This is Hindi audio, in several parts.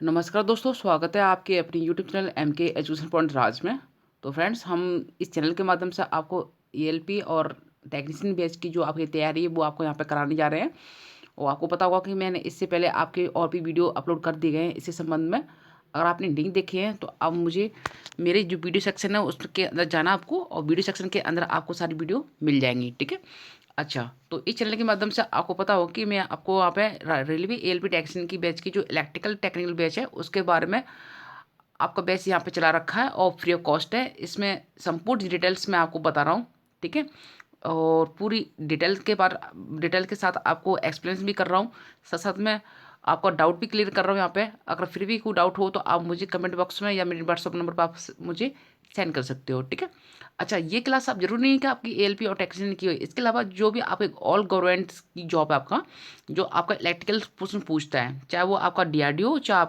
नमस्कार दोस्तों, स्वागत है आपके अपनी YouTube channel MK education point Raj में। तो फ्रेंड्स, हम इस चैनल के माध्यम से आपको ईएलपी और टेक्नीशियन बैच की जो आपकी तैयारी है वो आपको यहाँ पे कराने जा रहे हैं। और आपको पता होगा कि मैंने इससे पहले आपके और भी वीडियो अपलोड कर दिए गए हैं इसी संबंध में। अगर आपने लिंक देखे हैं तो अब मुझे मेरे जो वीडियो सेक्शन है उसके अंदर जाना आपको, और वीडियो सेक्शन के अंदर आपको सारी वीडियो मिल जाएंगी। ठीक है। अच्छा, तो इस चैनल के माध्यम से आपको पता हो कि मैं आपको वहाँ पे रेलवे एएलपी टेक्नीशियन की बैच की जो इलेक्ट्रिकल टेक्निकल बैच है उसके बारे में आपका बैच यहाँ पे चला रखा है और फ्री ऑफ कॉस्ट है। इसमें संपूर्ण डिटेल्स मैं आपको बता रहा हूँ। ठीक है। और पूरी डिटेल के साथ आपको एक्सप्लेन भी कर रहा हूँ, साथ साथ में आपका डाउट भी क्लियर कर रहा हूँ यहाँ पे। अगर फिर भी कोई डाउट हो तो आप मुझे कमेंट बॉक्स में या मेरे व्हाट्सअप नंबर पर आप मुझे सेंड कर सकते हो। ठीक है। अच्छा, ये क्लास आप जरूरी नहीं है कि आपकी एएलपी और टेक्नीशियन की हो। इसके अलावा जो भी आप एक ऑल गवर्नमेंट की जॉब है आपका, जो आपका इलेक्ट्रिकल क्वेश्चन पूछता है, चाहे वो आपका डीआरडीओ हो, चाहे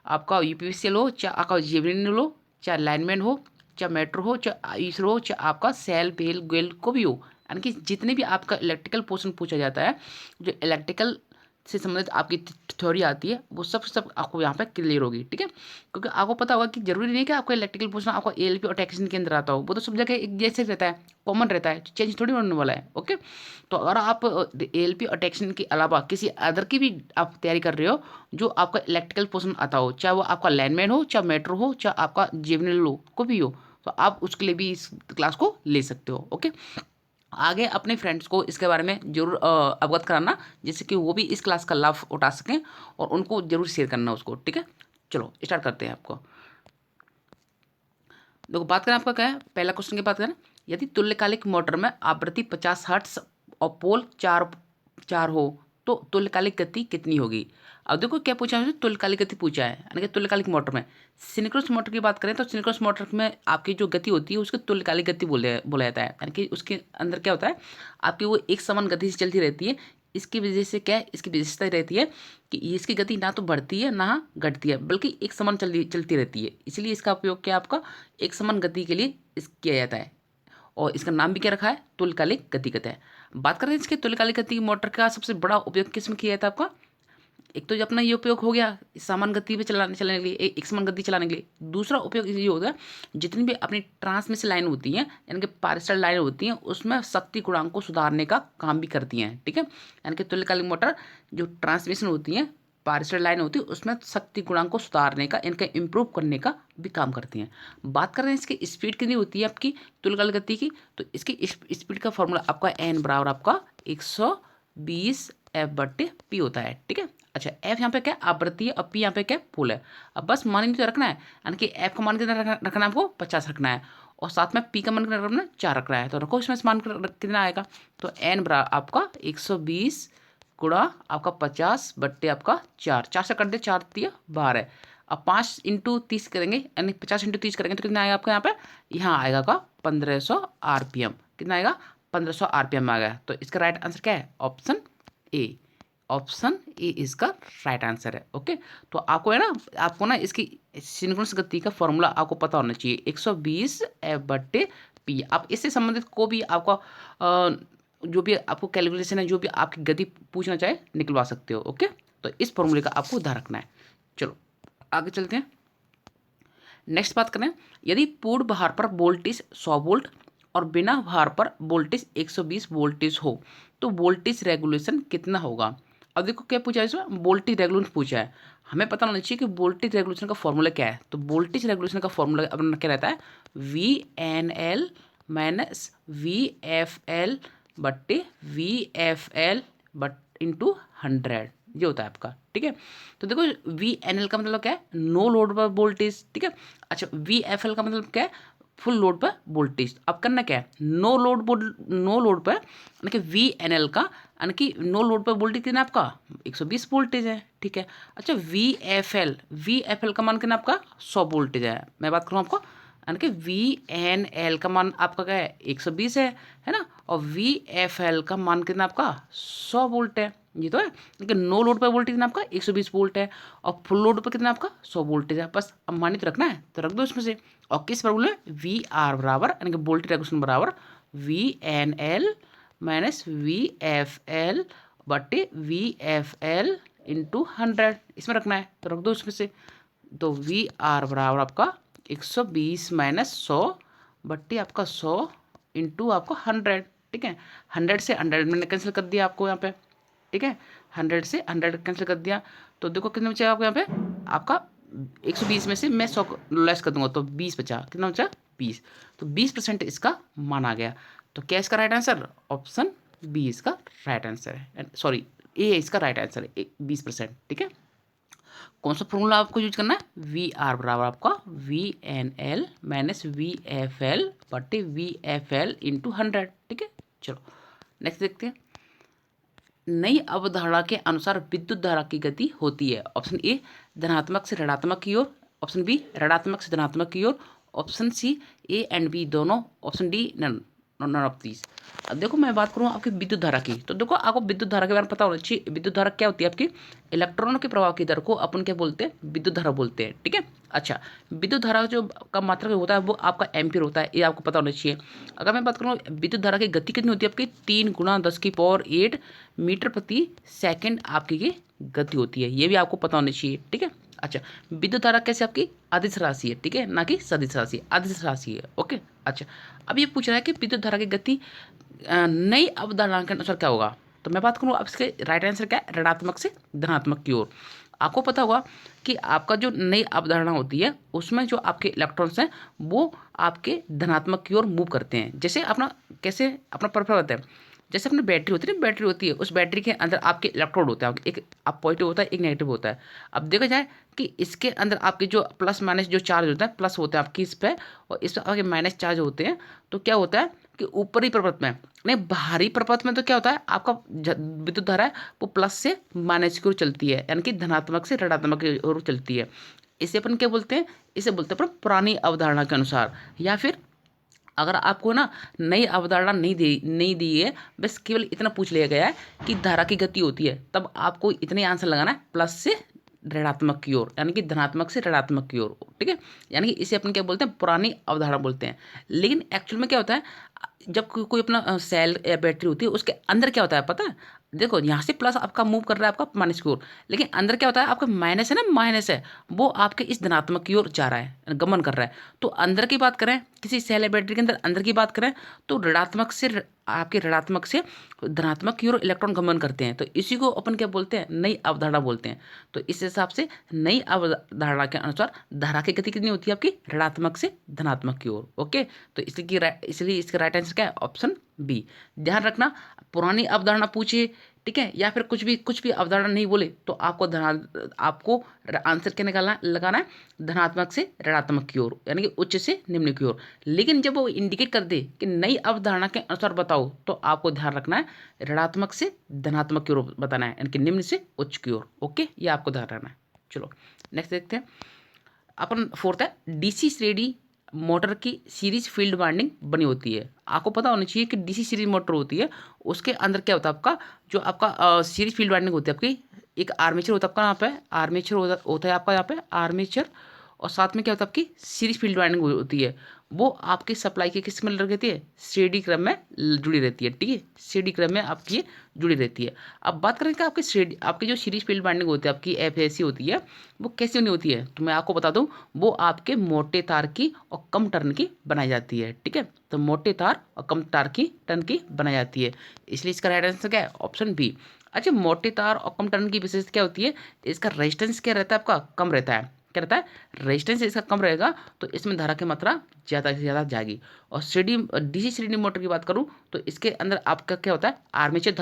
आपका यूपीवीसीएल हो, चाहे आपका जेवलिन हो, चाहे लाइनमैन हो, चाहे मेट्रो हो, चाहे इसरो हो, चाहे आपका सेल बेल गेल को भी हो, यानी कि जितने भी आपका इलेक्ट्रिकल पोर्शन पूछा जाता है, जो इलेक्ट्रिकल से संबंधित आपकी थ्योरी आती है, वो सब आपको यहाँ पे क्लियर होगी। ठीक है। क्योंकि आपको पता होगा कि जरूरी नहीं कि आपको इलेक्ट्रिकल पोर्शन आपको एएलपी और टेक्नीशियन के अंदर आता हो, वो तो सब जगह एक जैसे रहता है, कॉमन रहता है, चेंज थोड़ी होने वाला है। ओके। तो अगर आप एएलपी और टेक्नीशियन के अलावा किसी अदर की भी आप तैयारी कर रहे हो, जो आपका इलेक्ट्रिकल पोर्शन आता हो, चाहे वो आपका लाइनमैन हो, चाहे मेट्रो हो, चाहे आपका जेवनल हो, को भी हो, तो आप उसके लिए भी इस क्लास को ले सकते हो। ओके। आगे अपने फ्रेंड्स को इसके बारे में जरूर अवगत कराना, जिससे कि वो भी इस क्लास का लाभ उठा सकें, और उनको जरूर शेयर करना उसको। ठीक है। चलो स्टार्ट करते हैं। आपको देखो, बात करें आपका क्या है, पहला क्वेश्चन की बात करें, यदि तुल्यकालिक मोटर में आवृत्ति 50 हर्ट्ज और पोल चार चार हो तो तुल्यकालिक गति कितनी होगी। अब देखो क्या पूछा है, तुल्यकालिक गति पूछा है, यानी कि तुल्यकालिक मोटर में। सिंक्रोनस मोटर की बात करें तो सिंक्रोनस मोटर में आपकी जो गति होती है उसको तुल्यकालिक गति बोला जाता है, यानी कि उसके अंदर क्या होता है, आपकी वो एक समान गति से चलती रहती है। इसकी वजह से क्या है, इसकी विशेषता रहती है कि इसकी गति ना तो बढ़ती है ना घटती है, बल्कि एक समान चलती रहती है। इसलिए इसका उपयोग क्या आपका एक समान गति के लिए किया जाता है, और इसका नाम भी क्या रखा है, तुल्यकालिक गति कहते हैं। बात करें इसके तुल्यकालिक गति मोटर का सबसे बड़ा उपयोग किस में किया जाता है आपका, एक तो जो अपना ये उपयोग हो गया समान गति पे चलाने के लिए, एक समान गति चलाने के लिए। दूसरा उपयोग ये होता है, जितनी भी अपनी ट्रांसमिशन लाइन होती हैं, यानी कि पारिस्टर लाइन होती हैं, उसमें शक्ति गुणांक को सुधारने का काम भी करती हैं। ठीक है। यानी कि तुल्यकालिक मोटर जो ट्रांसमिशन होती हैं, पारिस्टर लाइन होती है, उसमें शक्ति गुणांक को सुधारने का, इनका इंप्रूव करने का भी काम करती हैं। बात करें इसकी स्पीड कितनी होती है आपकी तुल्यकालिक गति की, तो इसकी स्पीड का फॉर्मूला आपका एन बराबर आपका 120F/P होता है। ठीक है। अच्छा, एफ यहाँ पे क्या आवृत्ति है और पी यहाँ पे क्या पोल है। अब बस मान तो रखना है, यानी कि एफ का मान कितना रखना है आपको 50 रखना है, और साथ में पी का मान कितना रखना है 4 रखना है। तो रखो इसमें मान कितना आएगा, तो एन बराबर आपका 120 गुणा आपका 50 आपका 4 से कर दे, 4 दिया 12। अब 5 × 30 करेंगे, यानी 50 × 30 करेंगे तो कितना आएगा आपका यहाँ पे, यहाँ आएगा का 1500 RPM। कितना आएगा, 1500 RPM आ गया। तो इसका राइट आंसर क्या है, ऑप्शन ए। ऑप्शन ए इसका राइट आंसर है। ओके। तो आपको है ना, आपको ना इसकी सिंक्रोनस गति का फॉर्मूला आपको पता होना चाहिए, 120F/P। आप इससे संबंधित को भी आपका जो भी आपको कैलकुलेशन है, जो भी आपकी गति पूछना चाहे निकलवा सकते हो। ओके। तो इस फॉर्मूले का आपको ध्यान रखना है। चलो आगे चलते हैं। नेक्स्ट बात करें, यदि पूर्ण भार पर वोल्टेज 100 वोल्ट और बिना भार पर वोल्टेज 120 वोल्टेज हो तो वोल्टेज रेगुलेशन कितना होगा। अब देखो क्या पूछा है इसमें, वोल्टेज रेगुलेशन पूछा है। हमें पता होना चाहिए कि वोल्टेज रेगुलेशन का फॉर्मूला क्या है। तो वोल्टेज रेगुलेशन का फॉर्मूला अपना क्या रहता है, VNL माइनस VFL बट्टे VFL इंटू 100, ये होता है आपका। ठीक है। तो देखो VNL का मतलब क्या है, नो लोड पर वोल्टेज। ठीक है। अच्छा, VFL का मतलब क्या है, फुल लोड पर वोल्टेज। अब करना क्या है, नो लोड पर, यानी कि VNL का, यानी कि नो लोड पर वोल्टेज कितना आपका 120 वोल्टेज है। ठीक है। अच्छा, VFL का मान कितना आपका 100 वोल्टेज है। मैं बात करूँ आपको, यानी कि VNL का मान आपका क्या है 120 है ना, और VFL का मान कितना आपका 100 वोल्ट है। ये तो है, लेकिन नो लोड पर वोल्टेज कितना आपका 120 वोल्ट है, और फुल लोड पर कितना आपका 100 वोल्टेज है। बस अब मानित रखना है तो रख दो इसमें से। और किस पर बोले, VR बराबर, यानी कि वोल्टेज रेगुलेशन बराबर VNL माइनस VFL बटे VFL इंटू 100 इसमें रखना है, तो रख दो उसमें से। तो वी आर बराबर आपका 120 माइनस 100 बट्टी आपका 100 इंटू आपका 100, ठीक है। 100 से 100 मैंने कैंसिल कर दिया आपको यहाँ पे, ठीक है। 100 से 100 कैंसिल कर दिया, तो देखो कितना बचा आपको यहाँ पे, आपका 120 में से मैं 100 लेस कर दूंगा, तो 20 बचा, कितना बचा 20, तो 20% इसका मान आ गया। तो क्या इसका राइट आंसर, ऑप्शन बी इसका राइट आंसर है, सॉरी ए इसका राइट आंसर है 20%, ठीक है। कौन सा फॉर्मूला आपको यूज करना है, वी आर बराबर आपका V N L minus V F L बटे वी एफ एल इंटू 100, ठीक है। चलो नेक्स्ट देखते हैं। नई अवधारणा के अनुसार विद्युत धारा की गति होती है, ऑप्शन ए धनात्मक से ऋणात्मक की ओर, ऑप्शन बी ऋणात्मक से धनात्मक की ओर, option C A and B दोनों, option D none none of these. अब देखो मैं बात करूँ आपकी विद्युत धारा की, तो देखो आपको विद्युत धारा के बारे में पता होना चाहिए। विद्युत धारा क्या होती है, आपकी इलेक्ट्रॉनों के प्रवाह की दर को अपन क्या बोलते हैं, विद्युत धारा बोलते हैं, ठीक है। अच्छा, विद्युत धारा जो का मात्रा होता है वो आपका एम्पीयर होता है, ये आपको पता होना चाहिए। अगर मैं बात करूँ विद्युत धारा की गति कितनी होती है, आपकी 3 × 10⁸ मीटर प्रति सेकंड आपकी ये गति होती है, ये भी आपको पता होना चाहिए, ठीक है। अच्छा, विद्युत धारा कैसे आपकी अदिश राशि है, ठीक है, ना कि सदिश राशि, अदिश राशि है, ओके। अच्छा, अब ये पूछ रहा है कि विद्युत धारा की गति नई अवधारणा के अनुसार क्या होगा, तो मैं बात करूँ अब इसके राइट आंसर क्या है, ऋणात्मक से धनात्मक की ओर। आपको पता होगा कि आपका जो नई अवधारणा होती है उसमें जो आपके इलेक्ट्रॉन्स हैं वो आपके धनात्मक की ओर मूव करते हैं। जैसे अपना कैसे अपना परफॉर्म होता है, जैसे अपनी बैटरी होती है ना, बैटरी होती है, उस बैटरी के अंदर आपके इलेक्ट्रोड होता है, एक आप पॉजिटिव होता है, एक नेगेटिव होता है। अब देखा जाए कि इसके अंदर आपके जो प्लस माइनस जो चार्ज होता है, प्लस होता है आपकी इस पे, और इस पे आपके माइनस चार्ज होते हैं। तो क्या होता है कि ऊपरी प्रपथ में, नहीं बाहरी प्रपथ में, तो क्या होता है आपका विद्युत धारा है वो प्लस से माइनस की ओर चलती है, यानी कि धनात्मक से ऋणात्मक की ओर चलती है। इसे अपन क्या बोलते हैं, इसे बोलते हैं अपन पुरानी अवधारणा के अनुसार। या फिर अगर आपको ना नई अवधारणा नहीं दी है, बस केवल इतना पूछ लिया गया है कि धारा की गति होती है, तब आपको इतने आंसर लगाना है प्लस से ऋणात्मक की ओर, यानी कि धनात्मक से ऋणात्मक की ओर, ठीक है। यानी कि इसे अपन क्या बोलते हैं, पुरानी अवधारणा बोलते हैं। लेकिन एक्चुअल में क्या होता है, जब कोई अपना सेल या बैटरी होती है उसके अंदर क्या होता है पता है, देखो यहाँ से प्लस आपका मूव कर रहा है आपका माइनस की ओर, लेकिन अंदर क्या होता है आपका माइनस है ना, माइनस है वो आपके इस धनात्मक की ओर जा रहा है, गमन कर रहा है। तो अंदर की बात करें, किसी सेल या बैटरी के अंदर अंदर की बात करें, तो आपके ऋणात्मक से धनात्मक की ओर इलेक्ट्रॉन गमन करते हैं। तो इसी को अपन क्या बोलते हैं, नई अवधारणा बोलते हैं। तो इस हिसाब से नई अवधारणा के अनुसार धारा की गति कितनी होती है आपकी, ऋणात्मक से धनात्मक की ओर, ओके। तो इसलिए इसका राइट आंसर क्या है, ऑप्शन बी। ध्यान रखना, पुरानी अवधारणा पूछे, ठीक है, या फिर कुछ भी अवधारणा नहीं बोले, तो आपको आंसर क्या निकालना लगाना है, धनात्मक से ऋणात्मक की ओर, यानी कि उच्च से निम्न की ओर। लेकिन जब वो इंडिकेट कर दे कि नई अवधारणा के अनुसार बताओ, तो आपको ध्यान रखना है ऋणात्मक से धनात्मक की ओर बताना है, यानी कि निम्न से उच्च की ओर, ओके, ये आपको ध्यान रखना है। चलो नेक्स्ट देखते हैं। अपन फोर्थ है, डीसी श्रेणी मोटर की सीरीज फील्ड वाइंडिंग बनी होती है। आपको पता होना चाहिए कि डीसी सीरीज मोटर होती है, उसके अंदर क्या होता है आपका, जो आपका सीरीज फील्ड वाइंडिंग होती है आपकी, एक आर्मेचर होता है आपका, यहाँ पे आर्मेचर होता है आपका, यहाँ पे आर्मेचर, और साथ में क्या होता है आपकी सीरीज फील्ड वाइंडिंग होती है। वो आपकी सप्लाई के किस में रहती है, श्रेणी क्रम में जुड़ी रहती है, ठीक है, श्रेणी क्रम में आपकी ये जुड़ी रहती है। अब बात करें कि आपकी जो सीरीज फील्ड वाइंडिंग होती है आपकी एफएसी होती है, वो कैसी नहीं होती है, तो मैं आपको बता दूं, वो आपके मोटे तार की और कम टर्न की बनाई जाती है, ठीक है। तो मोटे तार और कम तार की टर्न की बनाई जाती है, इसलिए इसका राइट आंसर क्या है, ऑप्शन बी। अच्छा, मोटे तार और कम टर्न की विशेषता क्या होती है, इसका रेजिस्टेंस क्या रहता है आपका, कम रहता है, क्या रहता है, रेजिस्टेंस इसका कम रहेगा, तो इसमें धारा की मात्रा ज़्यादा से ज़्यादा जाएगी। और डीसी श्रेणी मोटर की बात करूँ, तो इसके अंदर आपका क्या होता है, आर्मेचर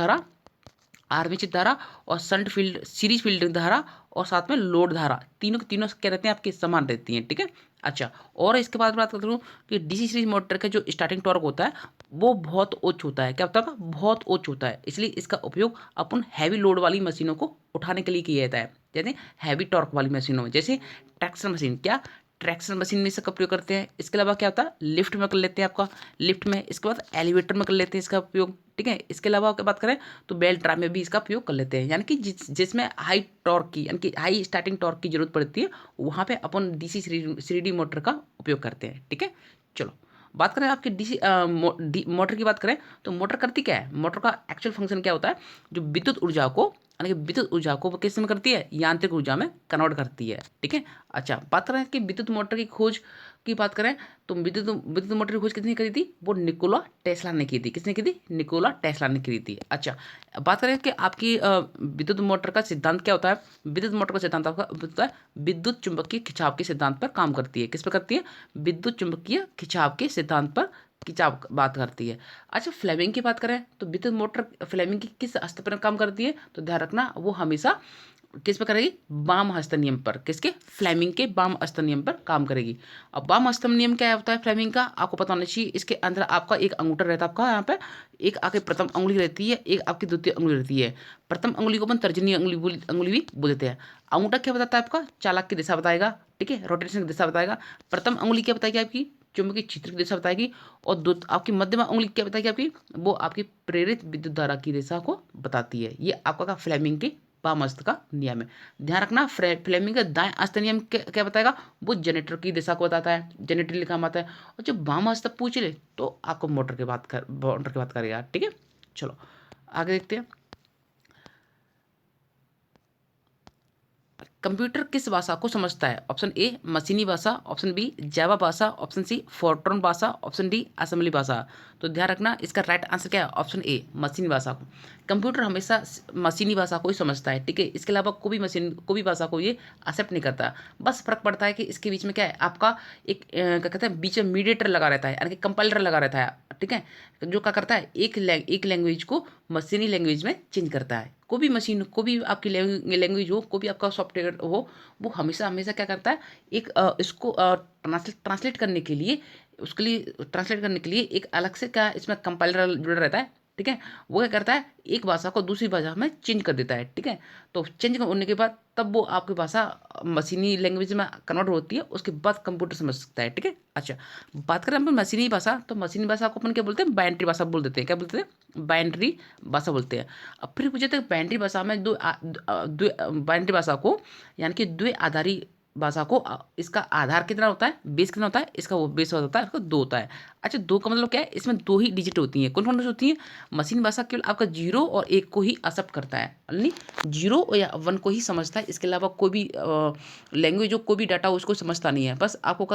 धारा और सीरीज फील्ड धारा और साथ में लोड धारा, तीनों क्या रहते हैं आपके समान रहती हैं, ठीक है। अच्छा, और इसके बाद बात करता हूँ कि डीसी सीरीज मोटर का जो स्टार्टिंग टॉर्क होता है वो बहुत उच्च होता है, क्या होता है, बहुत उच्च होता है, इसलिए इसका उपयोग अपन हैवी लोड वाली मशीनों को उठाने के लिए किया जाता है, जैसे हैवी टॉर्क वाली मशीनों में, जैसे ट्रैक्शन मशीन, क्या ट्रैक्शन मशीन में इसका उपयोग करते हैं। इसके अलावा क्या होता है, लिफ्ट में कर लेते हैं आपका, लिफ्ट में, इसके बाद एलिवेटर में कर लेते हैं इसका उपयोग, ठीक है। इसके अलावा बात करें तो बेल्ट ड्राइव में भी इसका उपयोग कर लेते हैं, यानी कि जिसमें हाई टॉर्क की, यानी कि हाई स्टार्टिंग टॉर्क की जरूरत पड़ती है, वहाँ पे अपन डीसी सीरीडी मोटर का उपयोग करते हैं, ठीक है। चलो बात करें आपकी मोटर की बात करें, तो मोटर करती क्या है, मोटर का एक्चुअल फंक्शन क्या होता है, जो विद्युत ऊर्जा को यानी कि विद्युत ऊर्जा को वो किस में करती है, यांत्रिक ऊर्जा में कन्वर्ट करती है। ठीक है, अच्छा बात करें कि विद्युत मोटर की खोज की बात करें तो विद्युत विद्युत मोटर की खोज किसने करी थी, वो निकोला टेस्ला ने की थी। किसने की थी, निकोला टेस्ला ने की थी। अच्छा बात करें कि आपकी विद्युत मोटर का सिद्धांत क्या होता है। विद्युत मोटर का सिद्धांत आपका होता है विद्युत चुंबकीय खिंचाव के सिद्धांत पर काम करती है। किस पर करती है, विद्युत चुंबकीय खिंचाव के सिद्धांत पर खिंचाव बात करती है। अच्छा फ्लेमिंग की बात करें तो विद्युत मोटर फ्लेमिंग की किस हस्त पर काम करती है, तो ध्यान रखना वो हमेशा किस पर करेगी, वाम हस्त नियम पर। किसके, फ्लेमिंग के वाम हस्त नियम पर काम करेगी। अब वाम हस्त नियम क्या होता है फ्लेमिंग का, आपको पता होना चाहिए। इसके अंदर आपका एक अंगूठा रहता है, आपका यहाँ पे एक आपकी प्रथम अंगुली रहती है, एक आपकी द्वितीय अंगुली रहती है। प्रथम अंगुली को अपन तर्जनी अंगुली भी बोलते हैं। अंगूठा क्या बताता है, आपका चालक की दिशा बताएगा। ठीक है, रोटेशन की दिशा बताएगा। प्रथम अंगुली क्या बताएगी, आपकी चुंबकीय क्षेत्र की दिशा बताएगी। और आपकी मध्यमा अंगुली क्या बताएगी, आपकी वो आपकी प्रेरित विद्युत धारा की दिशा को बताती है। ये आपका फ्लेमिंग के वाम हस्त का नियम है। ध्यान रखना फ्लेमिंग का दाएं हस्त नियम क्या बताएगा, वो जनरेटर की दिशा को बताता है, जनरेटर लिखा आता है। और जब वाम हस्त पूछ ले तो आपको मोटर की बात करेगा। ठीक है, चलो आगे देखते हैं। कंप्यूटर किस भाषा को समझता है, ऑप्शन ए मशीनी भाषा, ऑप्शन बी जावा भाषा, ऑप्शन सी फोर्ट्रॉन भाषा, ऑप्शन डी असेंबली भाषा। तो ध्यान रखना इसका राइट आंसर क्या है, ऑप्शन ए मशीनी भाषा को। कंप्यूटर हमेशा मशीनी भाषा को ही समझता है। ठीक है, इसके अलावा कोई भी भाषा को ये एक्सेप्ट नहीं करता। बस फर्क पड़ता है कि इसके बीच में क्या है, आपका एक क्या कहते हैं बीच में मीडिएटर लगा रहता है, यानी कि कंपाइलर लगा रहता है। ठीक है, जो क्या करता है एक लैंग्वेज को मशीनी लैंग्वेज में चेंज करता है। कोई भी मशीन, कोई भी आपकी लैंग्वेज हो, कोई भी आपका सॉफ्टवेयर हो, वो हमेशा हमेशा क्या करता है, एक इसको ट्रांसलेट करने के लिए, उसके लिए ट्रांसलेट करने के लिए एक अलग से क्या इसमें कंपाइलर जुड़ा रहता है। ठीक है, वो क्या करता है, एक भाषा को दूसरी भाषा में चेंज कर देता है। ठीक है, तो चेंज होने के बाद तब वो आपकी भाषा मशीनी लैंग्वेज में कन्वर्ट होती है, उसके बाद कंप्यूटर समझ सकता है। ठीक है, अच्छा बात करें अपन मशीनी भाषा, तो मशीनी भाषा को अपन क्या बोलते हैं, बाइनरी भाषा बोल देते हैं। क्या बोलते हैं, बाइनरी भाषा बोलते हैं। अब फिर पूछे थे बाइनरी भाषा में बाइनरी भाषा को यानी कि द्वि आधारी भाषा को इसका आधार कितना होता है, बेस कितना होता है, इसका वो बेस होता है, इसका 2 होता है। अच्छा 2 का मतलब क्या है, इसमें 2 ही डिजिट होती हैं। कौन कौन सी होती हैं, मशीन भाषा केवल आपका 0 और 1 को ही एक्सेप्ट करता है, यानी 0 या 1 को ही समझता है। इसके अलावा कोई भी लैंग्वेज जो कोई भी डाटा उसको समझता नहीं है। बस आपको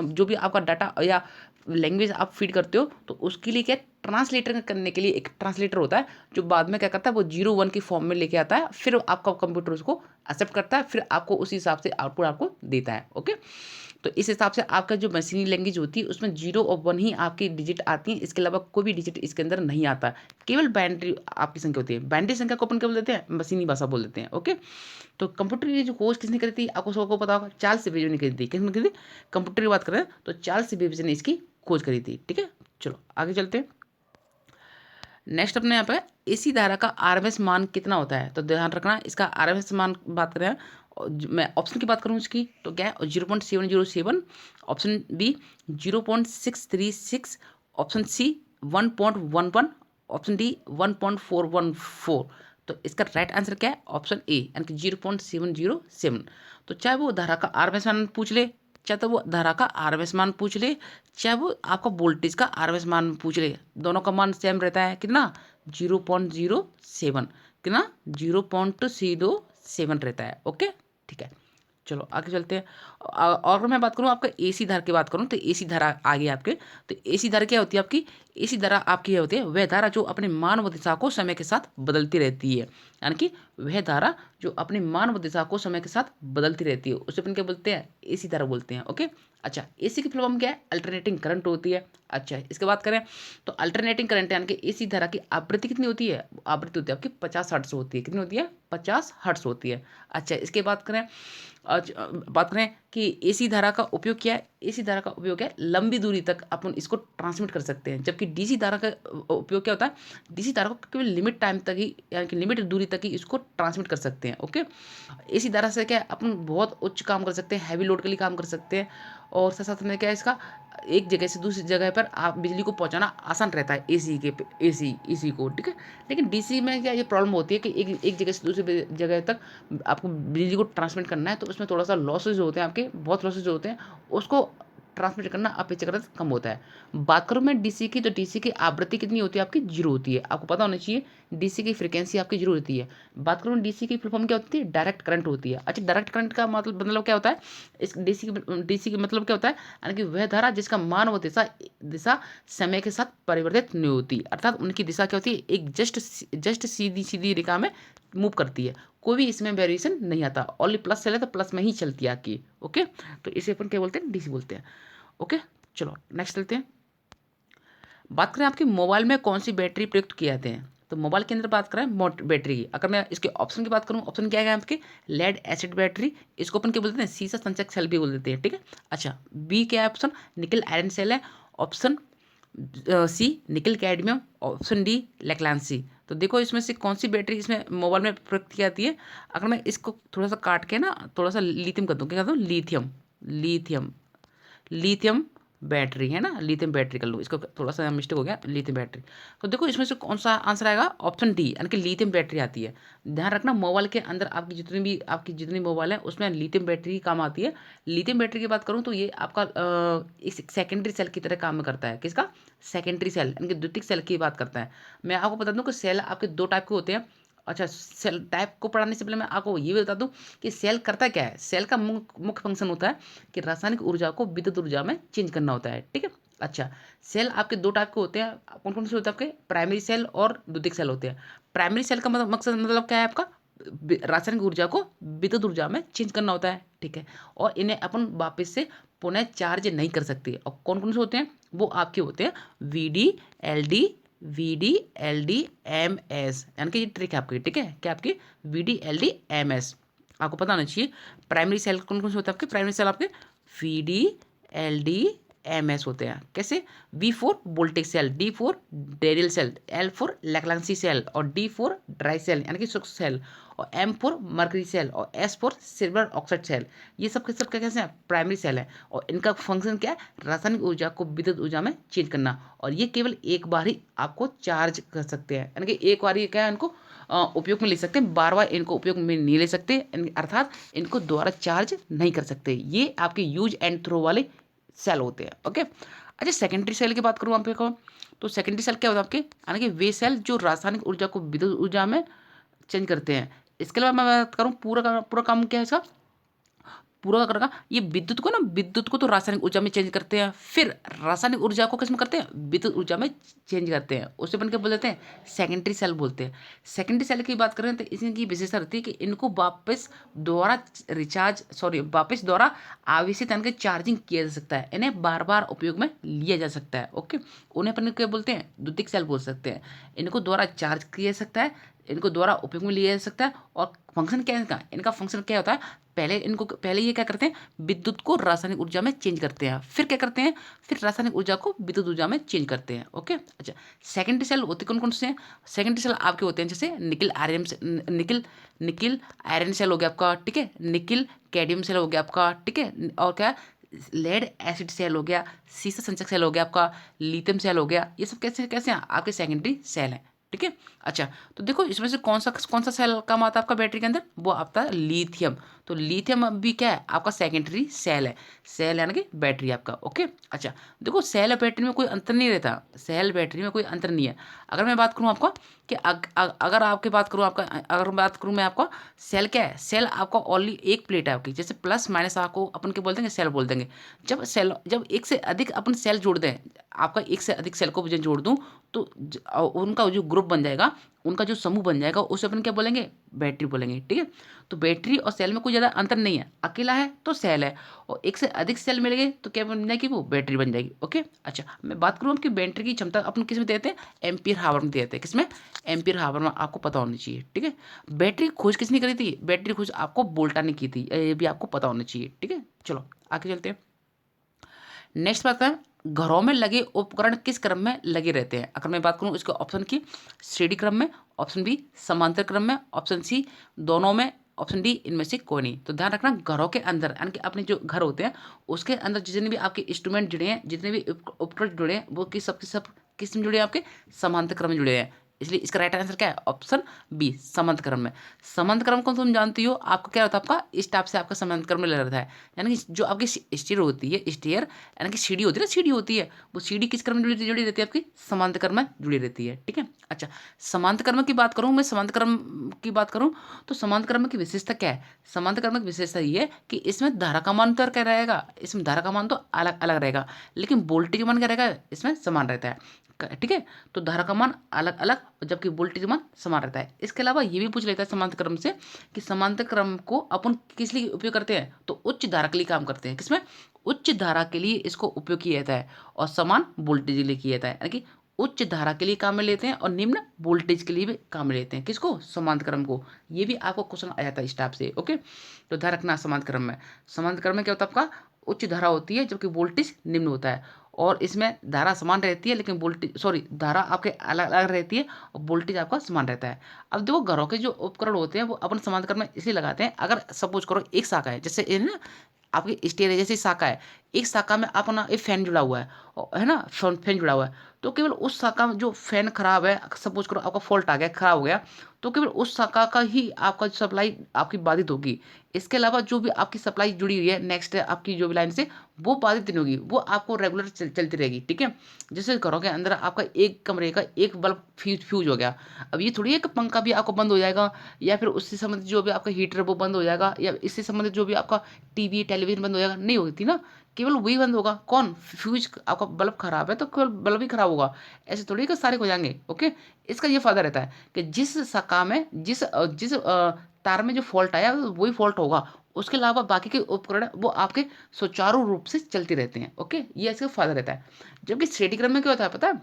जो भी आपका डाटा या लैंग्वेज आप फीड करते हो तो उसके लिए क्या ट्रांसलेटर करने के लिए एक ट्रांसलेटर होता है, जो बाद में क्या करता है वो 0 1 की फॉर्म में लेके आता है। फिर आपका कंप्यूटर उसको एक्सेप्ट करता है, फिर आपको उसी हिसाब से आउटपुट आपको देता है। ओके, तो इस हिसाब से आपका जो मशीनी लैंग्वेज होती है उसमें 0 और 1 ही आपकी डिजिट आती हैं। इसके अलावा कोई भी डिजिट इसके अंदर नहीं आता, केवल बाइनरी आपकी संख्या होती है। बाइनरी संख्या को अपन क्या बोल देते हैं, मशीनी भाषा बोल देते हैं। ओके, तो कंप्यूटर की जो खोज किसने करी थी, आपको सबको पता होगा, चार्ल्स बेबेज ने करी थी। किसने करी थी, कंप्यूटर की बात करें तो चार्ल्स बेबेज ने इसकी खोज करी थी। ठीक है, चलो आगे चलते हैं। नेक्स्ट अपने यहाँ पे एसी धारा का आरएमएस मान कितना होता है, तो ध्यान रखना इसका आरएमएस मान बात करें। मैं ऑप्शन की बात करूँ इसकी तो क्या है 0.707, option B 0.636, option C 1.11, option D 1.414। तो इसका राइट आंसर क्या है, ऑप्शन ए यानी कि 0.707। तो चाहे वो धारा का आरएमएस मान पूछ ले, चाहे तो वो धारा का आरएमएस मान पूछ ले, चाहे वो आपका वोल्टेज का आरएमएस मान पूछ ले, दोनों का मान सेम रहता है। कितना, 0.07, कितना 0.07 रहता है। ओके, ठीक है, चलो आगे चलते हैं। और अगर मैं बात करूँ आपका एसी धारा की बात करूँ तो एसी धारा आगे आपके, तो एसी धारा क्या होती है आपकी, एसी धारा आपकी होती है वह धारा जो अपने मान व दिशा को समय के साथ बदलती रहती है। यानी कि वह धारा जो अपने मान व दिशा को समय के साथ बदलती रहती है उसे अपन क्या बोलते हैं, एसी धारा बोलते हैं। ओके, अच्छा एसी की फुल फॉर्म क्या है, अल्टरनेटिंग करंट होती है। अच्छा इसके बात करें तो अल्टरनेटिंग करंट यानी कि एसी धारा की आवृत्ति कितनी होती है, आवृत्ति होती है आपकी 50 हर्ट्ज होती है। कितनी होती है, 50 हर्ट्ज होती है। अच्छा इसके बात करें बात करें कि एसी धारा का उपयोग क्या है, एसी धारा का उपयोग है लंबी दूरी तक अपन इसको ट्रांसमिट कर सकते हैं। जबकि डीसी धारा का उपयोग क्या होता है, डीसी धारा को केवल लिमिट टाइम तक ही यानी कि लिमिट दूरी तक ही इसको ट्रांसमिट कर सकते हैं। ओके, एसी धारा से क्या है अपन बहुत उच्च काम कर सकते हैं, हैवी लोड के लिए काम कर सकते हैं। और साथ साथ में क्या है इसका एक जगह से दूसरी जगह पर आप बिजली को पहुंचाना आसान रहता है एसी को। ठीक है, लेकिन डीसी में क्या ये प्रॉब्लम होती है कि एक जगह से दूसरी जगह तक आपको बिजली को ट्रांसमिट करना है तो उसमें थोड़ा सा लॉसेज होते हैं, आपके बहुत लॉसेज होते हैं। उसको ट्रांसमिट करना अपेक्षाकृत कम होता है। बात करूँ मैं डीसी की, तो डीसी की आवृत्ति कितनी होती है आपकी, 0 होती है। आपको पता होना चाहिए डीसी की फ्रीक्वेंसी आपकी 0 होती है। बात करूँ डीसी की फुल फॉर्म क्या होती है, डायरेक्ट करंट होती है। अच्छा, डायरेक्ट करंट का मतलब क्या होता है, इस डीसी की मतलब क्या होता है, यानी कि वह धारा जिसका मान व दिशा दिशा समय के साथ परिवर्तित नहीं होती, अर्थात उनकी दिशा क्या होती है, एक जस्ट सीधी सीधी रेखा में मूव करती है, कोई भी इसमें वेरिएशन नहीं आता। ओनली प्लस चले तो प्लस में ही चलती है आपकी। ओके, तो इसे अपन क्या बोलते हैं, डीसी बोलते हैं। ओके, चलो नेक्स्ट चलते हैं। बात करें आपकी मोबाइल में कौन सी बैटरी प्रयुक्त किए जाते हैं, तो मोबाइल के अंदर बात करें बैटरी की। अगर मैं इसके ऑप्शन की बात करूं, ऑप्शन क्या है आपके, लेड एसिड बैटरी, इसको अपन क्या बोलते हैं, सीसा संचयक सेल भी बोल देते हैं, ठीक है। अच्छा, बी क्या है ऑप्शन, निकल आयरन सेल है। Option C nickel cadmium. Option D लैक्लांसी। तो देखो इसमें से कौन सी बैटरी इसमें मोबाइल में प्रयुक्त की जाती है। अगर मैं इसको थोड़ा सा काट के ना थोड़ा सा लिथियम कर दूँ, क्या कर दूँ, लिथियम लिथियम लिथियम बैटरी है ना, लिथियम बैटरी कर लूँ, इसको थोड़ा सा मिस्टेक हो गया, लिथियम बैटरी। तो देखो इसमें से कौन सा आंसर आएगा, ऑप्शन डी, यानी कि लिथियम बैटरी आती है। ध्यान रखना, मोबाइल के अंदर आपकी जितनी मोबाइल है उसमें लिथियम बैटरी काम आती है। लिथियम बैटरी की बात करूँ तो ये आपका एक सेकेंडरी सेल की तरह काम करता है। किसका, सेकेंडरी सेल, यानी कि द्वितीयक सेल की बात करता है। मैं आपको बता दूँ कि सेल आपके दो टाइप के होते हैं। अच्छा, सेल टाइप को पढ़ाने से पहले मैं आपको ये भी बता दूं कि सेल करता क्या है। सेल का मुख्य फंक्शन होता है कि रासायनिक ऊर्जा को विद्युत ऊर्जा में चेंज करना होता है, ठीक है। अच्छा, सेल आपके दो टाइप के होते हैं, कौन कौन से होते हैं आपके, प्राइमरी सेल और द्वितीयक सेल होते हैं। प्राइमरी सेल का मकसद मतलब क्या है आपका, रासायनिक ऊर्जा को विद्युत ऊर्जा में चेंज करना होता है, ठीक है। और इन्हें अपन वापस से पुनः चार्ज नहीं कर सकते। और कौन कौन से होते हैं, वो आपके होते हैं VD LD यानी कि ये ट्रिक है आपकी, ठीक है, क्या आपकी VD LD MS। आपको पता होना चाहिए प्राइमरी सेल कौन कौन से होते हैं आपके, प्राइमरी सेल आपके VD LD MS होते हैं। कैसे, V4 voltage cell, D4 Daniell cell, L4 Leclanche cell, और D4 ड्राई सेल यानी कि शुष्क सेल, और M4 मर्करी सेल, और S4 सिल्वर ऑक्साइड सेल। ये सब के सब क्या कैसे हैं, प्राइमरी सेल है। और इनका फंक्शन क्या है, रासायनिक ऊर्जा को विद्युत ऊर्जा में चेंज करना। और ये केवल एक बार ही आपको चार्ज कर सकते हैं, यानी कि एक बार ये क्या है, इनको उपयोग में ले सकते हैं, बार बार इनको उपयोग में नहीं ले सकते, अर्थात इनको दोबारा चार्ज नहीं कर सकते। ये आपके यूज एंड थ्रो वाले सेल होते हैं। ओके, अच्छा, सेकेंडरी सेल की बात करूँ आप देखो, तो सेकेंडरी सेल क्या होता है आपके, यानी कि वे सेल जो रासायनिक ऊर्जा को विद्युत ऊर्जा में चेंज करते हैं। इसके अलावा मैं बात करूँ पूरा काम क्या है इसका, पूरा करना, ये विद्युत को तो रासायनिक ऊर्जा में चेंज करते हैं, फिर रासायनिक ऊर्जा को किसमें करते हैं, विद्युत ऊर्जा में चेंज करते हैं। उसे अपन क्या बोल देते हैं, सेकेंडरी सेल बोलते हैं। सेकेंडरी सेल की बात करें तो इनकी विशेषता रहती है कि इनको वापस द्वारा आवेशित यानी कि चार्जिंग किया जा सकता है, इन्हें बार बार उपयोग में लिया जा सकता है। ओके, उन्हें अपन क्या बोलते हैं, द्वितीयक सेल बोल सकते हैं। इनको द्वारा चार्ज किया जा सकता है, इनको द्वारा उपयोग में लिया जा सकता है। और फंक्शन क्या है इनका फंक्शन क्या होता है, पहले ये क्या करते हैं, विद्युत को रासायनिक ऊर्जा में चेंज करते हैं, फिर क्या करते हैं, फिर रासायनिक ऊर्जा को विद्युत ऊर्जा में चेंज करते हैं। ओके, अच्छा, सेकेंडरी सेल होते कौन कौन से हैं, सेकेंडरी सेल आपके होते हैं जैसे निकिल आयरन सेल हो गया आपका, ठीक है, निकिल कैडमियम सेल हो गया आपका, ठीक है, और क्या, लेड एसिड सेल हो गया, सीसा संचयक सेल हो गया आपका, लिथियम सेल हो गया। ये सब कैसे कैसे हैं आपके सेकेंडरी सेल हैं, ठीक है। अच्छा, तो देखो इसमें से कौन सा सेल काम आता है आपका बैटरी के अंदर, वो आता है लिथियम। तो लिथियम भी क्या है आपका सेकेंडरी सेल है, सेल यानी कि बैटरी आपका। ओके, अच्छा, देखो सेल और बैटरी में कोई अंतर नहीं रहता, सेल बैटरी में कोई अंतर नहीं है। अगर मैं बात करूँ आपका कि अगर बात करूँ मैं आपका, सेल क्या है, सेल आपका ओनली एक प्लेट है आपकी, जैसे प्लस माइनस आपको अपन के बोल देंगे, सेल बोल देंगे। जब एक से अधिक अपन सेल जोड़ दें, आपका एक से अधिक सेल को जोड़ दूँ, तो उनका जो ग्रुप बन जाएगा, उनका जो समूह बन जाएगा, उसे अपन क्या बोलेंगे, बैटरी बोलेंगे, ठीक है। तो बैटरी और सेल में कोई ज़्यादा अंतर नहीं है, अकेला है तो सेल है, और एक से अधिक सेल मिल गए तो क्या बन जाएगी, वो बैटरी बन जाएगी। ओके, अच्छा, मैं बात करूँ आपकी बैटरी की क्षमता अपन किस में देते हैं, एम्पियर हावर में देते हैं, किसमें, एम्पियर हावर में, आपको पता होना चाहिए, ठीक है। बैटरी खोज किसने करी थी, बैटरी खोज आपको वोल्टा ने की थी, ये भी आपको पता होना चाहिए, ठीक है। चलो आगे चलते हैं। नेक्स्ट बात है, घरों में लगे उपकरण किस क्रम में लगे रहते हैं। अगर मैं बात करूं इसके ऑप्शन की, श्रेणी क्रम में, ऑप्शन बी समांतर क्रम में, ऑप्शन सी दोनों में, ऑप्शन डी इनमें से कोई नहीं। तो ध्यान रखना, घरों के अंदर यानी कि अपने जो घर होते हैं उसके अंदर जितने भी आपके इंस्ट्रूमेंट जुड़े हैं, जितने भी उपकरण जुड़े हैं, वो किस में जुड़े हैं, आपके समांतर क्रम में जुड़े हैं। इसलिए इसका राइट आंसर क्या है? ऑप्शन बी, समांतर क्रम में। समांतर क्रम को तुम जानती हो, आपको क्या होता है, आपका इस टाइप से आपका समांतर क्रम में लग रहता है। यानी कि जो आपकी स्टीयर होती है, स्टीयर यानी कि सीढ़ी होती है ना, सीढ़ी होती है, वो सीढ़ी किस क्रम में जुड़ी रहती है? आपकी समांतर क्रम में जुड़ी रहती है। ठीक है, अच्छा, समांतर क्रम की बात करूँ मैं, समांतर क्रम की बात करूँ तो समांतर क्रम की विशेषता क्या है? समांतर क्रम की विशेषता ये है कि इसमें धारा का मान तो क्या रहेगा? इसमें धारा का मान तो अलग अलग रहेगा, लेकिन वोल्टेज मान क्या रहेगा? इसमें समान रहता है। ठीक है, तो धारा का मान अलग अलग, जबकि वोल्टेज मान समान रहता है। इसके अलावा ये भी पूछ लेता है समांतर क्रम से कि समांतर क्रम को अपन किस लिए उपयोग करते हैं? तो उच्च धारा के लिए काम करते हैं। किसमें? उच्च धारा के लिए इसको उपयोग किया जाता है, और समान वोल्टेज के लिए किया जाता है। यानी कि उच्च धारा के लिए काम में लेते हैं और निम्न वोल्टेज के लिए भी काम में लेते हैं। किसको? समांतर क्रम को। ये भी आपको क्वेश्चन आ जाता है इस टाइप से। ओके, तो ध्यान रखना, समांतर क्रम में, समांतर क्रम में क्या होता है? आपका उच्च धारा होती है जबकि वोल्टेज निम्न होता है, और इसमें धारा समान रहती है लेकिन वोल्टेज, सॉरी, धारा आपके अलग अलग रहती है और वोल्टेज आपका समान रहता है। अब देखो, घरों के जो उपकरण होते हैं वो अपन समांतर क्रम में इसलिए लगाते हैं, अगर सपोज करो एक शाखा है, जैसे ये ना आपकी स्टेयर जैसी शाखा है, एक शाखा में अपना एक फैन जुड़ा हुआ है, है ना, फैन जुड़ा हुआ है, तो केवल उस शाखा में जो फैन खराब है, सपोज करो आपका फॉल्ट आ गया, खराब हो गया, तो केवल उस शाखा का ही आपका सप्लाई आपकी बाधित होगी। इसके अलावा जो भी आपकी सप्लाई जुड़ी हुई है नेक्स्ट आपकी जो भी लाइन से, वो बाधित नहीं होगी, वो आपको रेगुलर चलती रहेगी। ठीक है, जैसे घरों के अंदर आपका एक कमरे का एक बल्ब फ्यूज हो गया, अब ये थोड़ी है कि पंखा भी आपको बंद हो जाएगा, या फिर उससे संबंधित जो भी आपका हीटर है वो बंद हो जाएगा, या इससे संबंधित जो भी आपका टीवी टेलीविजन बंद हो जाएगा, नहीं होती ना, केवल वही बंद होगा। कौन? फ्यूज, आपका बल्ब खराब है तो केवल बल्ब ही खराब होगा, ऐसे थोड़ी कि सारे हो जाएंगे। ओके, इसका ये फायदा रहता है कि जिस शाखा में तार में जो फॉल्ट आया वही फॉल्ट होगा, उसके अलावा बाकी के उपकरण वो आपके सुचारू रूप से चलते रहते हैं। ओके, ये इसका फायदा रहता है। जबकि श्रेणी क्रम में क्या होता है पता है?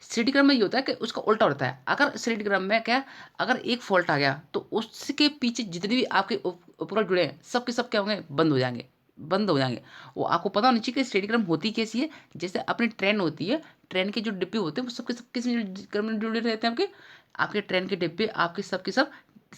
श्रेणी क्रम में ये होता है कि उसका उल्टा होता है। अगर श्रेणी क्रम में क्या, अगर एक फॉल्ट आ गया तो उसके पीछे जितने भी आपके उपकरण जुड़े हैं सब के सब क्या होंगे? बंद हो जाएंगे, बंद हो जाएंगे। वो आपको पता होना चाहिए कि श्रेणी क्रम होती कैसी है। जैसे अपनी ट्रेन होती है, ट्रेन के जो डिब्बे होते हैं वो सबके सब किस क्रम में जुड़े रहते हैं? आपके आपके ट्रेन के डिब्बे आपके सबके सब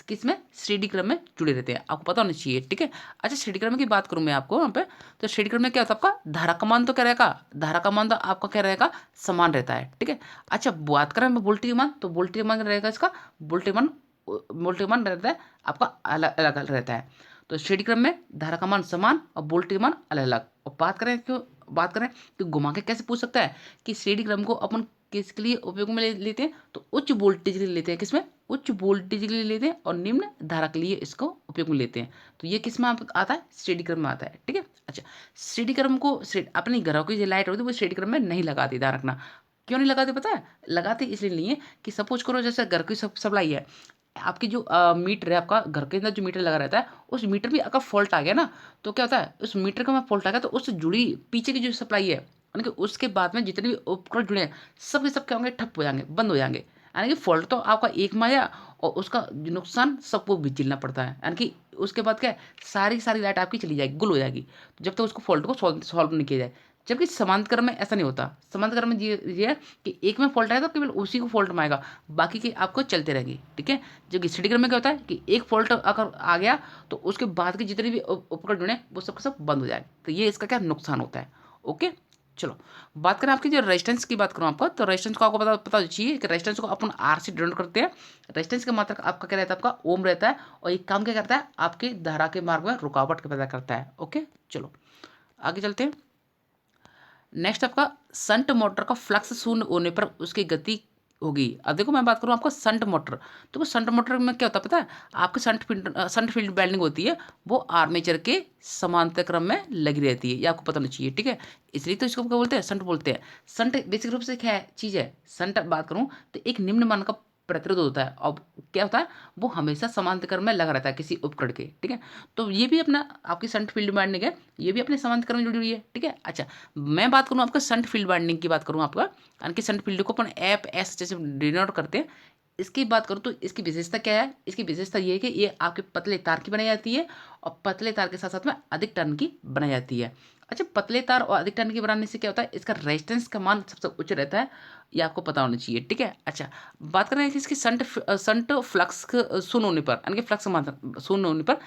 किस में? श्रेणी क्रम में जुड़े रहते हैं, आपको पता होना चाहिए। ठीक है, अच्छा, श्रेणी क्रम की बात करूं मैं आपको यहाँ पे, तो श्रेणी क्रम में क्या होता है? आपका धारा का मान तो क्या रहेगा? धारा का मान तो आपका क्या रहेगा? समान रहता है। ठीक है, अच्छा, बात करें वोल्टेज मान, तो वोल्टेज मान रहेगा इसका, वोल्टेज मान रहता है आपका अलग अलग रहता है। तो श्रेणी क्रम में धारा का मान समान और वोल्टेज मान अलग अलग। और बात करें कि घुमा के कैसे पूछ सकता है कि श्रेणी क्रम को अपन किसके लिए उपयोग में लेते हैं? तो उच्च वोल्टेज के लिए लेते हैं। किसमें? उच्च वोल्टेज के लिए लेते हैं, और निम्न धारा के लिए इसको उपयोग में लेते हैं। तो ये किस में आता है? श्रेणी क्रम में आता है। ठीक है, अच्छा, श्रेणी क्रम को अपने घरों की जो लाइट होती है वो श्रेणी क्रम में नहीं लगाती, ध्यान रखना। क्यों नहीं लगाते पता है? लगाते इसलिए नहीं है कि सपोज करो जैसे घर की सप्लाई है, आपकी जो मीटर है, आपका घर के अंदर जो मीटर लगा रहता है, उस मीटर में अगर फॉल्ट आ गया ना, तो क्या होता है? उस मीटर का में फॉल्ट आ गया तो उससे जुड़ी पीछे की जो सप्लाई है, यानी कि उसके बाद में जितने भी उपकरण जुड़े हैं सब के सब क्या होंगे? ठप हो जाएंगे, बंद हो जाएंगे। यानी कि फॉल्ट तो आपका एक में आया और उसका जो नुकसान सबको भी झेलना पड़ता है। यानी कि उसके बाद क्या है? सारी सारी लाइट आपकी चली जाएगी, गुल हो जाएगी, तो जब तक उसको फॉल्ट को सॉल्व नहीं किया जाए। जबकि समांतर में ऐसा नहीं होता। समांतर में ये है कि एक में फॉल्ट आएगा तो केवल उसी को फॉल्ट में आएगा, बाकी के आपको चलते रहेंगे। ठीक है, जबकि श्रेणी क्रम में क्या होता है कि एक फॉल्ट अगर आ गया तो उसके बाद के जितने भी उपकरण जुड़े वो सब सब बंद हो जाए, तो ये इसका क्या नुकसान होता है। ओके, चलो, बात करें आपकी जो रेजिस्टेंस की बात करूँ आपको, तो रेजिस्टेंस को आपको पता चाहिए कि रेजिस्टेंस को अपन आर से डिनोट करते हैं। रेजिस्टेंस का मात्रक आपका क्या रहता है? आपका ओम रहता है, और ये काम क्या करता है? आपके धारा के मार्ग में रुकावट पैदा करता है। ओके, चलो आगे चलते हैं। नेक्स्ट आपका संट मोटर का फ्लक्स शून्य होने पर उसकी गति होगी। अब देखो, मैं बात करूँ आपको संट मोटर, तो वो संट मोटर में क्या होता है पता है? आपके संट फील्ड वेल्डिंग होती है, वो आर्मेचर के समांतर क्रम में लगी रहती है, ये आपको पता होना चाहिए। ठीक है, इसलिए तो इसको क्या बोलते हैं? संट बोलते हैं। संट बेसिक रूप से क्या है चीज़ है? संट बात करूँ तो एक निम्न मान का प्रतिरोध होता है, और क्या होता है? वो हमेशा समांतर क्रम में लगा रहता है किसी उपकरण के। ठीक है, तो ये भी अपना आपकी संट फील्ड वाइंडिंग है, ये भी अपने समांतर क्रम में जुड़ी हुई है। ठीक है, अच्छा, मैं बात करूँ आपका संट फील्ड वाइंडिंग की बात करूँ आपका, यानी कि संट फील्ड को अपन एफ एस जैसे डिनोट करते हैं। इसकी बात करूँ तो इसकी विशेषता क्या है? इसकी विशेषता ये है कि ये आपके पतले तार की बनाई जाती है, और पतले तार के साथ साथ में अधिक टर्न की बनाई जाती है। अच्छा, पतले तार और अधिक टर्न की बनाने से क्या होता है? इसका रेजिस्टेंस का मान सबसे उच्च रहता है, ये आपको पता होना चाहिए। ठीक है, अच्छा, बात करें कि इसकी संट फ्लक्स शून्य होने पर, यानी कि फ्लक्स मान शून्य होने पर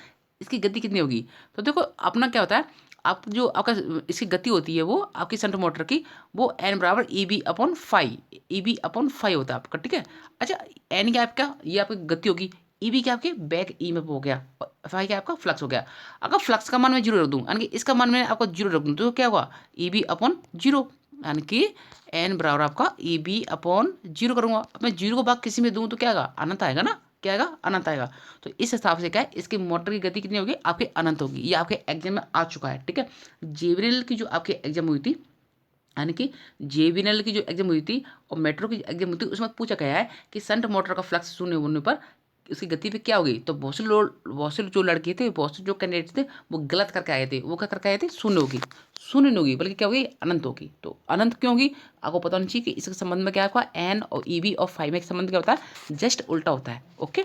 इसकी गति कितनी होगी? तो देखो, अपना क्या होता है? आप जो आपका इसकी गति होती है वो आपकी शंट मोटर की, वो एन बराबर ई बी अपॉन फाइव होता है आपका, ठीक है। अच्छा, एन क्या आपका, ये आपकी गति होगी, ई बी क्या आपके बैक ई में हो गया, फाइव क्या आपका फ्लक्स हो गया। अगर फ्लक्स का मान मैं जीरो रख दूँ, यानी कि इसका मान मैं आपको जीरो रख दूँ, तो क्या होगा, ई बी अपॉन जीरो, यानी कि एन बराबर आपका ई बी अपॉन जीरो करूँगा। अब मैं जीरो को भाग किसी में दूँ तो क्या आएगा, अनंत आएगा ना, क्या आएगा, अनंत आएगा। तो इस हिसाब से क्या है, इसकी मोटर की गति कितनी होगी, आपके अनंत होगी। ये आपके एग्जाम में आ चुका है, ठीक है। जेवीएल की जो आपके एग्जाम हुई थी, यानी कि जेवीएल की जो एग्जाम हुई थी और मेट्रो की एग्जाम हुई थी, उसमें पूछा गया है कि शंट मोटर का फ्लक्स शून्य होने पर उसकी गति पे क्या होगी। तो बहुत से जो लड़के थे, बहुत से जो कैंडिडेट थे, वो गलत करके आए थे। वो क्या करके आए थे, शून्य होगी, शून्य नहीं होगी, बल्कि क्या होगी, अनंत होगी। तो अनंत क्यों होगी, आपको पता होना चाहिए कि इसके संबंध में क्या है, आपका एन और ई बी और फाइव में संबंध क्या होता है, जस्ट उल्टा होता है। ओके,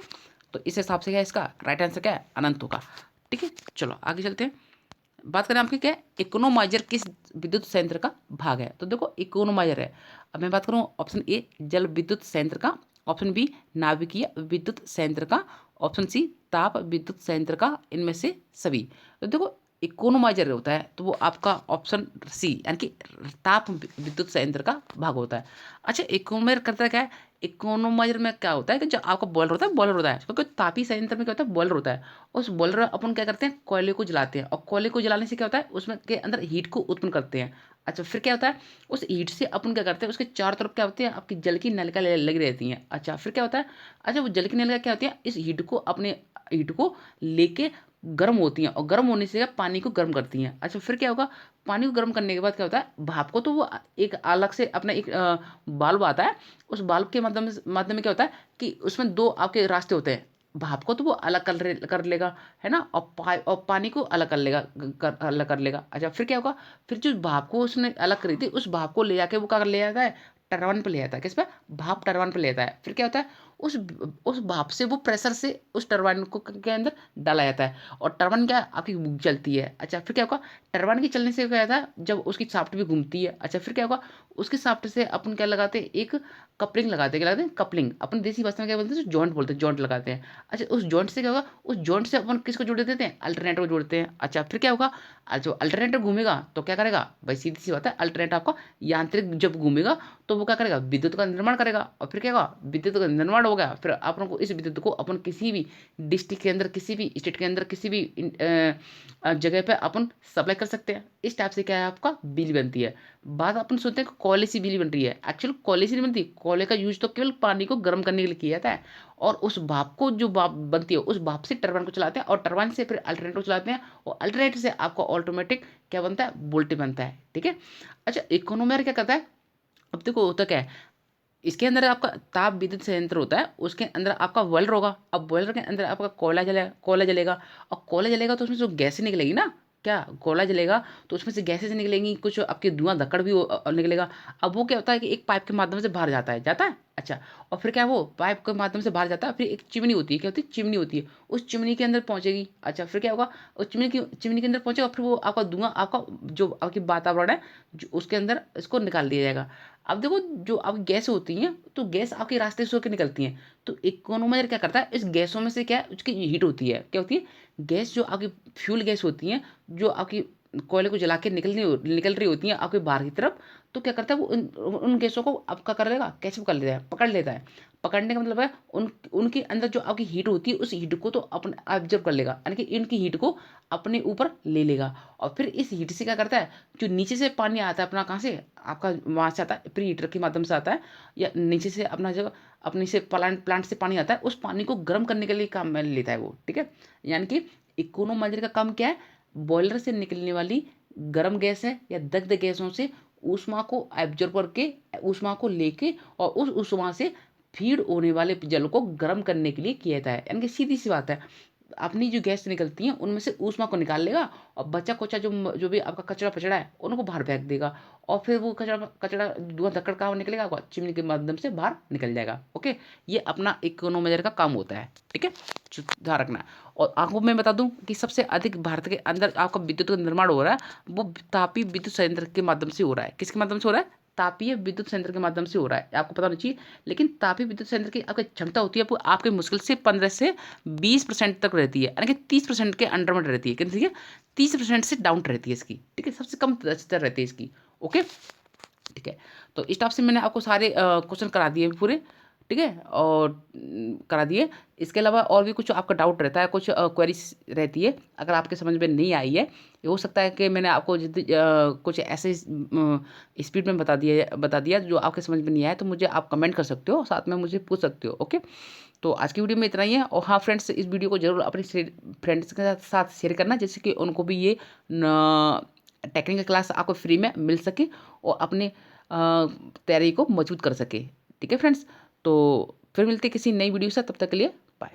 तो इस हिसाब से क्या है, इसका राइट आंसर क्या है, अनंत होगा, ठीक है। चलो आगे चलते हैं। बात करें आपके क्या है, इकोनोमाइजर किस विद्युत संयंत्र का भाग है। तो देखो इकोनोमाइजर है, अब मैं बात करूँ ऑप्शन ए जल विद्युत संयंत्र का, ऑप्शन बी नाभिकीय विद्युत संयंत्र का, ऑप्शन सी ताप विद्युत संयंत्र का, इनमें से सभी। तो देखो इकोनोमाइजर होता है तो वो आपका ऑप्शन सी, यानी कि ताप विद्युत संयंत्र का भाग होता है। अच्छा, इकोनोमाइजर करता है क्या है, इकोनोमाइजर में क्या होता है कि जो आपका बॉयलर होता है, बॉयलर होता है, क्योंकि तापी संयंत्र में क्या होता है, बॉयलर होता है। उस बॉयलर अपन क्या करते हैं, कोयले को जलाते हैं, और कोयले को जलाने से क्या होता है, उसमें के अंदर हीट को उत्पन्न करते हैं। अच्छा, फिर क्या होता है, उस हीट से अपन क्या करते हैं, उसके चारों तरफ क्या होती है, आपकी जल की नलिका लगी रहती हैं। अच्छा, फिर क्या होता है, अच्छा वो जल की नलिका क्या होती है, इस हीट को अपने हीट को लेके गर्म होती हैं, और गर्म होने से पानी को गर्म करती हैं। अच्छा, फिर क्या होगा, पानी को गर्म करने के बाद क्या होता है, भाप को तो वो एक अलग से अपना एक बाल्ब आता है, उस बाल्ब के माध्यम में क्या होता है कि उसमें दो आपके रास्ते होते हैं। भाप को तो वो अलग कर लेगा, है ना, और पानी को अलग कर लेगा, अलग कर लेगा। अच्छा, फिर क्या होगा, फिर जो भाप को उसने अलग करी थी, उस भाप को ले जाके वो क्या कर ले जाता है, टरबाइन पे ले जाता है, किस पे, भाप टरबाइन पे ले जाता है। फिर क्या होता है, उस उस भाप से वो प्रेशर से उस टरबाइन को के अंदर डाला जाता है, और टरबाइन क्या आपकी चलती है। अच्छा, फिर क्या होगा, टरबाइन के चलने से क्या होता है, जब उसकी शाफ्ट भी घूमती है। अच्छा, फिर क्या होगा, उसके शाफ्ट से अपन क्या लगाते हैं, एक कपलिंग लगाते हैं, क्या लगाते हैं, कपलिंग, अपन देसी भाषा में क्या बोलते हैं, जॉइंट बोलते हैं, जॉइंट लगाते हैं। अच्छा, उस जॉइंट से क्या होगा, उस जॉइंट से अपन किसको जोड़ देते हैं, अल्टरनेटर को जोड़ते हैं। अच्छा, फिर क्या होगा, जो अल्टरनेटर घूमेगा तो क्या करेगा भाई, सीधी सी बात है, अल्टरनेटर आपका यांत्रिक जब घूमेगा तो वो क्या करेगा, विद्युत का निर्माण करेगा, और फिर क्या होगा, विद्युत का निर्माण हो गया, फिर अपन को इस विद्युत को अपन किसी भी डिस्ट्रिक्ट के अंदर, किसी भी स्टेट के अंदर, किसी भी जगह पे अपन सप्लाई कर सकते हैं। इस टाइप से क्या है, आपका बिजली बनती है। बात अपन सोचते हैं कि कोयले से बिजली बन रही है, एक्चुअली कोयले से नहीं बनती। कोयले का यूज तो केवल पानी को गर्म करने के लिए किया जाता है, और उस भाप को, जो भाप बनती है, उस भाप से टरबाइन को चलाते हैं, और टरबाइन से फिर अल्टरनेटर को चलाते हैं, और अल्टरनेटर से आपको ऑटोमेटिक क्या बनता है, वोल्टेज बनता है, ठीक है। अच्छा, इकोनोमीटर क्या करता है, अब देखो होता क्या है, इसके अंदर आपका ताप विद्युत संयंत्र होता है, उसके अंदर आपका बॉयलर होगा। अब बॉयलर के अंदर आपका कोयला जलेगा, और कोयला जलेगा तो उसमें जो गैसें निकलेगी ना, क्या कोयला जलेगा तो उसमें से गैसें निकलेंगी, कुछ आपके धुआं धक्कड़ भी निकलेगा। अब वो क्या होता है कि एक पाइप के माध्यम से बाहर जाता है। अच्छा, और फिर क्या, वो पाइप के माध्यम से बाहर जाता है, फिर एक चिमनी होती है, क्या होती है, चिमनी होती है, उस चिमनी के अंदर पहुंचेगी। अच्छा, फिर क्या होगा, उस चिमनी के अंदर पहुंचेगा, फिर वो आपका धुआं, आपका जो आपकी वातावरण है, जो उसके अंदर इसको निकाल दिया जाएगा। अब देखो, जो आपकी गैस होती हैं, तो गैस आपके रास्ते से होकर निकलती हैं, तो इकोनोमाइजर क्या करता है, इस गैसों में से क्या है, उसकी हीट होती है, क्या होती है, गैस जो आपकी फ्यूल गैस होती हैं, जो आपकी कोयले को जला के निकल रही होती हैं आपके बाहर की तरफ, तो क्या करता है, वो उन गैसों को आपका कर लेगा, कैचअप कर लेता है, पकड़ लेता है। पकड़ने का मतलब है, उनके अंदर जो आपकी हीट होती है, उस हीट को तो अपने ऑब्जर्व कर लेगा, यानी कि इनकी हीट को अपने ऊपर ले लेगा, और फिर इस हीट से क्या करता है, जो नीचे से पानी आता है अपना, कहाँ से, आपका वहाँ से आता है, प्री हीटर के माध्यम से आता है, या नीचे से अपना जो अपने से प्लांट से पानी आता है, उस पानी को गर्म करने के लिए काम में लेता है वो, ठीक है। यानी कि इकोनोमाइजर का काम क्या है, बॉयलर से निकलने वाली गर्म गैस है या दग्ध गैसों से ऊष्मा को एब्जॉर्ब करके, ऊष्मा को लेके, और उस ऊष्मा से फीड होने वाले जल को गर्म करने के लिए किया जाता है। यानी कि सीधी सी बात है, अपनी जो गैस निकलती हैं उनमें से ऊष्मा को निकाल लेगा, और बचा कुचा जो भी आपका कचरा पचड़ा है उनको बाहर फेंक देगा, और फिर वो कचरा कचरा धुआं धक्कड़ कहाँ निकलेगा, आपका चिमनी के माध्यम से बाहर निकल जाएगा। ओके, ये अपना इकोनोमाइजर का काम होता है, ठीक है, ध्यान रखना। और आपको मैं बता दूं कि सबसे अधिक भारत के अंदर आपका विद्युत का निर्माण हो रहा है, वो तापी विद्युत संयंत्र के माध्यम से हो रहा है। किसके माध्यम से हो रहा है, तापीय विद्युत संयंत्र के माध्यम से हो रहा है, आपको पता होना चाहिए। लेकिन तापीय विद्युत संयंत्र की आपकी क्षमता होती है वो आपके मुश्किल से 15 से 20% तक रहती है, यानी कि 30% के अंडर में रहती है। कितनी ठीक है, 30% से डाउन रहती है इसकी, ठीक है, सबसे कम दक्षता रहती है इसकी। ओके, ठीक है। तो इस टाइप से मैंने आपको सारे क्वेश्चन करा दिए पूरे, ठीक है, और करा दिए। इसके अलावा और भी कुछ आपका डाउट रहता है, कुछ क्वेरीज रहती है, अगर आपके समझ में नहीं आई है, ये हो सकता है कि मैंने आपको कुछ ऐसे स्पीड में बता दिया जो आपके समझ में नहीं आया, तो मुझे आप कमेंट कर सकते हो, साथ में मुझे पूछ सकते हो। ओके, तो आज की वीडियो में इतना ही है। और हाँ फ्रेंड्स, इस वीडियो को जरूर अपने फ्रेंड्स के साथ शेयर करना, जैसे कि उनको भी ये टेक्निकल क्लास आपको फ्री में मिल सके और अपने तैयारी को मजबूत कर सके। ठीक है फ्रेंड्स, तो फिर मिलते हैं किसी नई वीडियो से, तब तक के लिए बाय।